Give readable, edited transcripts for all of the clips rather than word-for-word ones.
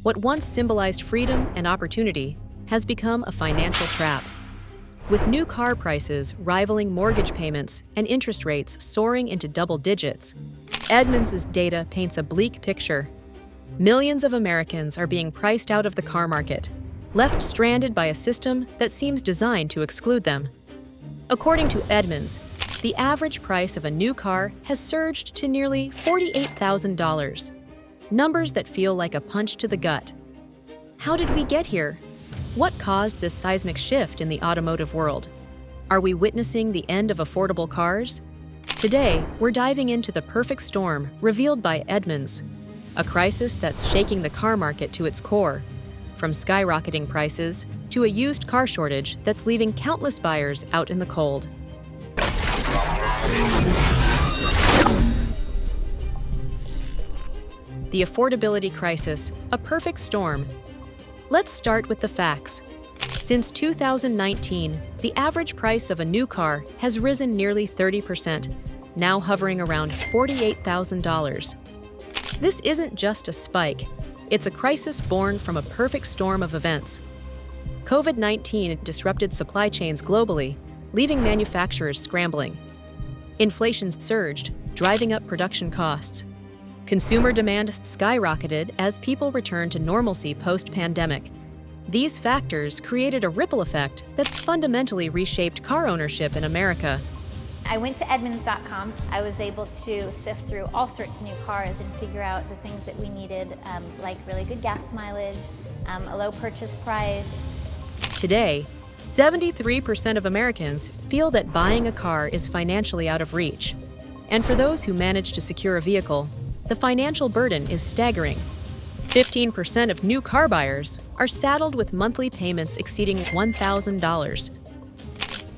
What once symbolized freedom and opportunity has become a financial trap. With new car prices rivaling mortgage payments and interest rates soaring into double digits, Edmunds' data paints a bleak picture. Millions of Americans are being priced out of the car market, left stranded by a system that seems designed to exclude them. According to Edmunds, the average price of a new car has surged to nearly $48,000. Numbers that feel like a punch to the gut. How did we get here? What caused this seismic shift in the automotive world? Are we witnessing the end of affordable cars? Today, we're diving into the perfect storm revealed by Edmunds, a crisis that's shaking the car market to its core, from skyrocketing prices to a used car shortage that's leaving countless buyers out in the cold. The affordability crisis, a perfect storm. Let's start with the facts. Since 2019, the average price of a new car has risen nearly 30%, now hovering around $48,000. This isn't just a spike, it's a crisis born from a perfect storm of events. COVID-19 disrupted supply chains globally, leaving manufacturers scrambling. Inflation surged, driving up production costs. Consumer demand skyrocketed as people returned to normalcy post-pandemic. These factors created a ripple effect that's fundamentally reshaped car ownership in America. I went to Edmunds.com. I was able to sift through all sorts of new cars and figure out the things that we needed, like really good gas mileage, a low purchase price. Today, 73% of Americans feel that buying a car is financially out of reach. And for those who manage to secure a vehicle, the financial burden is staggering. 15% of new car buyers are saddled with monthly payments exceeding $1,000.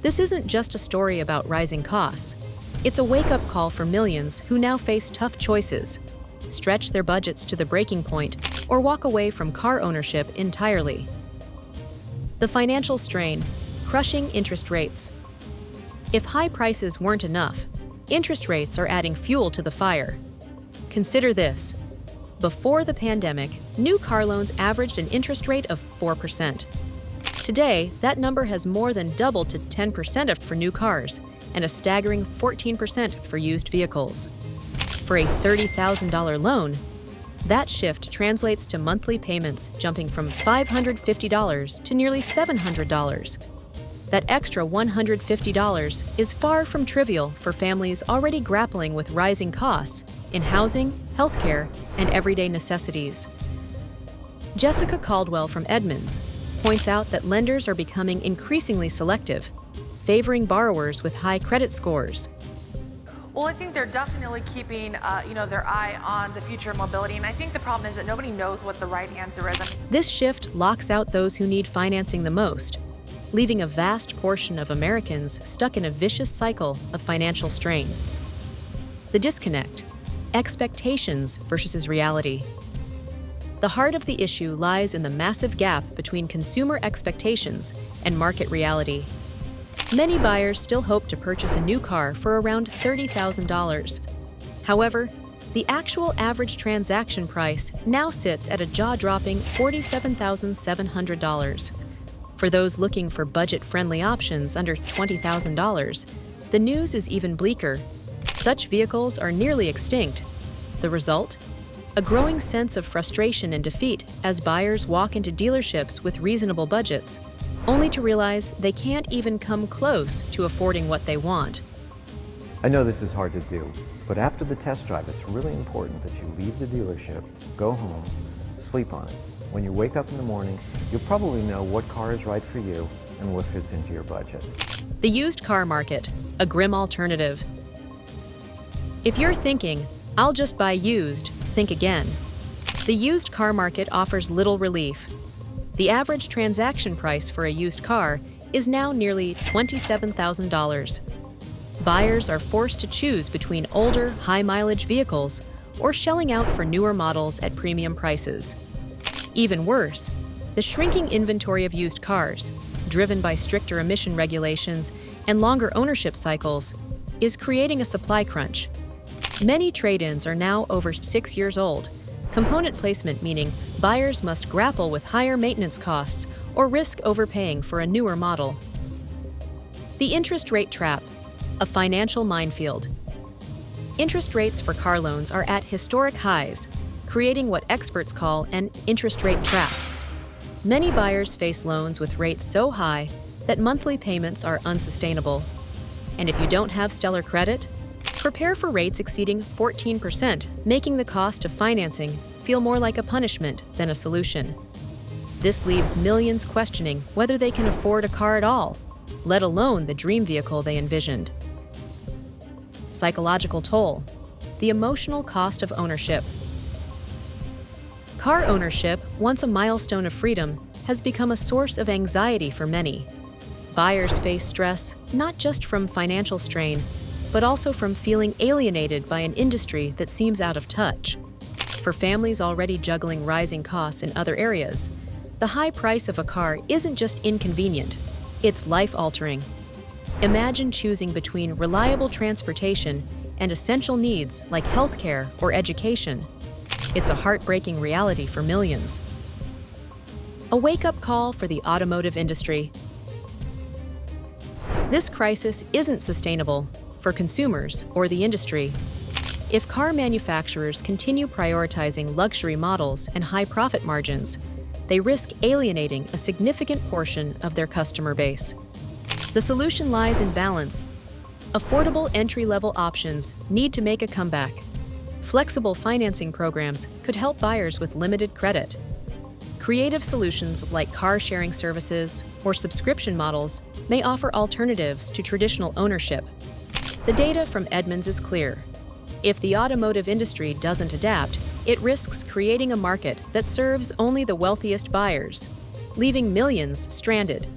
This isn't just a story about rising costs. It's a wake-up call for millions who now face tough choices: stretch their budgets to the breaking point or walk away from car ownership entirely. The financial strain, crushing interest rates. If high prices weren't enough, interest rates are adding fuel to the fire. Consider this. Before the pandemic, new car loans averaged an interest rate of 4%. Today, that number has more than doubled to 10% for new cars and a staggering 14% for used vehicles. For a $30,000 loan, that shift translates to monthly payments jumping from $550 to nearly $700. That extra $150 is far from trivial for families already grappling with rising costs in housing, healthcare, and everyday necessities. Jessica Caldwell from Edmunds points out that lenders are becoming increasingly selective, favoring borrowers with high credit scores. Well, I think they're definitely keeping their eye on the future of mobility, and I think the problem is that nobody knows what the right answer is. This shift locks out those who need financing the most, leaving a vast portion of Americans stuck in a vicious cycle of financial strain. The disconnect: expectations versus reality. The heart of the issue lies in the massive gap between consumer expectations and market reality. Many buyers still hope to purchase a new car for around $30,000. However, the actual average transaction price now sits at a jaw-dropping $47,700. For those looking for budget-friendly options under $20,000, the news is even bleaker. Such vehicles are nearly extinct. The result? A growing sense of frustration and defeat as buyers walk into dealerships with reasonable budgets, only to realize they can't even come close to affording what they want. I know this is hard to do, but after the test drive, it's really important that you leave the dealership, go home, sleep on it. When you wake up in the morning, you'll probably know what car is right for you and what fits into your budget. The used car market, a grim alternative. If you're thinking, "I'll just buy used," think again. The used car market offers little relief. The average transaction price for a used car is now nearly $27,000. Buyers are forced to choose between older, high-mileage vehicles or shelling out for newer models at premium prices. Even worse, the shrinking inventory of used cars, driven by stricter emission regulations and longer ownership cycles, is creating a supply crunch. Many trade-ins are now over 6 years old, Component placement meaning buyers must grapple with higher maintenance costs or risk overpaying for a newer model. The interest rate trap, a financial minefield. Interest rates for car loans are at historic highs, creating what experts call an interest rate trap. Many buyers face loans with rates so high that monthly payments are unsustainable. And if you don't have stellar credit, prepare for rates exceeding 14%, making the cost of financing feel more like a punishment than a solution. This leaves millions questioning whether they can afford a car at all, let alone the dream vehicle they envisioned. Psychological toll, the emotional cost of ownership. Car ownership, once a milestone of freedom, has become a source of anxiety for many. Buyers face stress not just from financial strain, but also from feeling alienated by an industry that seems out of touch. For families already juggling rising costs in other areas, the high price of a car isn't just inconvenient, it's life-altering. Imagine choosing between reliable transportation and essential needs like healthcare or education. It's a heartbreaking reality for millions. A wake-up call for the automotive industry. This crisis isn't sustainable for consumers or the industry. If car manufacturers continue prioritizing luxury models and high profit margins, they risk alienating a significant portion of their customer base. The solution lies in balance. Affordable entry-level options need to make a comeback. Flexible financing programs could help buyers with limited credit. Creative solutions like car-sharing services or subscription models may offer alternatives to traditional ownership. The data from Edmunds is clear. If the automotive industry doesn't adapt, it risks creating a market that serves only the wealthiest buyers, leaving millions stranded.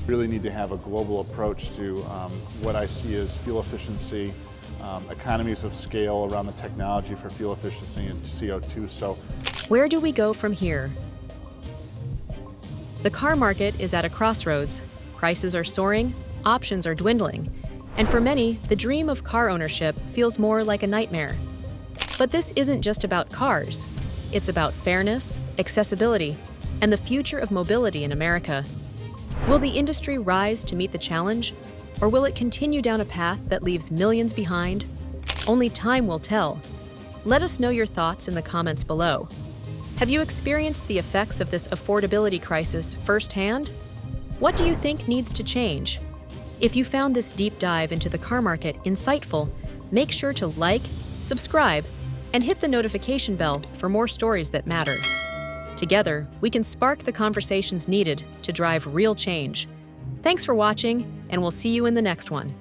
Really need to have a global approach to what I see as fuel efficiency, economies of scale around the technology for fuel efficiency and CO2. So, where do we go from here? The car market is at a crossroads. Prices are soaring, options are dwindling, and for many, the dream of car ownership feels more like a nightmare. But this isn't just about cars. It's about fairness, accessibility, and the future of mobility in America. Will the industry rise to meet the challenge, or will it continue down a path that leaves millions behind? Only time will tell. Let us know your thoughts in the comments below. Have you experienced the effects of this affordability crisis firsthand? What do you think needs to change? If you found this deep dive into the car market insightful, make sure to like, subscribe, and hit the notification bell for more stories that matter. Together, we can spark the conversations needed to drive real change. Thanks for watching, and we'll see you in the next one.